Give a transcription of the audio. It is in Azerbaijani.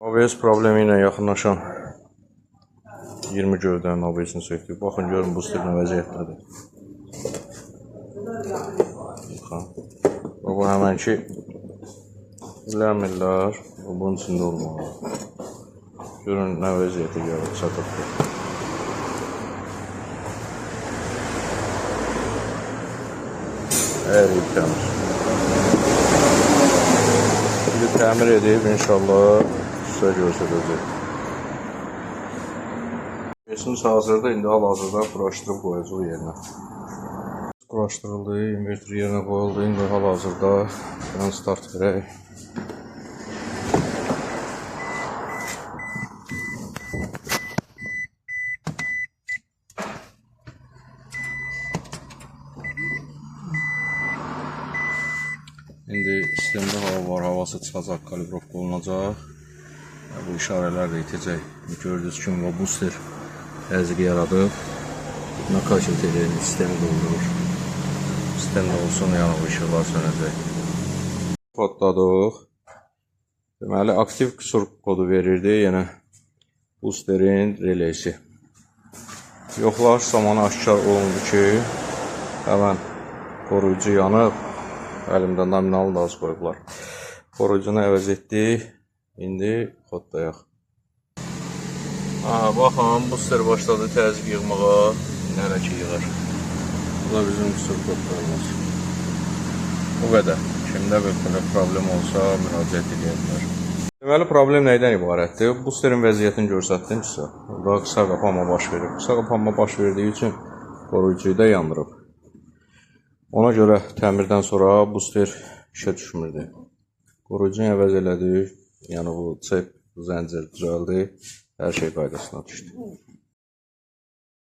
ABS problemi ilə yaxınlaşan 20 gövdənin ABS-ini söktük. Baxın, görün booster nə vəziyyətdədir. Bu həmənki ləmirlər bunun içində olmalı. Görün nə vəziyyətə gəlib çatıqdır. Əriyib təmir. Bir təmir edib inşallah sizə göstərəcək. ABS-imiz hazırda, indi hal-hazırda quraşdırıb qoyacaq yerinə. Quraşdırıldı, inverter yerinə qoyuldu, indi hal-hazırda start verək. İndi sistemdə hava var, havası çıxacaq, kalibrovka olunacaq. Bu işarələr də itəcək. Gördüyünüz kimi bu booster təzyiq yaradıb. Nakazet edən sistemi doldurur. Sistemdə olsun, yəni bu işıqlar sönəcək. Kodladıq. Deməli, aktiv qüsur kodu verirdi, yəni boosterin releysi. Yoxlaş zamanı aşkar olundu ki, həmən koruyucu yanıb. Əlimdə nominalını da az qoyublar. Koruyucunu əvəz etdik. İndi koddayaq. Baxın, booster başladı təzyiq yığmağa. Nələ ki yığır. Bu da bizim qüsur kodlarımız. Bu qədər. Kimdə bir problem olsa müraciət edə bilər. Deməli, problem nəydən ibarətdir? Boosterin vəziyyətini göstərdim sizə. Burada qısa qapanma baş verir. Qısa qapanma baş verdiyi üçün koruyucuyu da yandırıb. Ona görə təmirdən sonra booster işə düşmürdü. Koruyucunu əvəz elədik. Yəni bu çep, zəncir düzəldi. Hər şey qaydasına düşdü.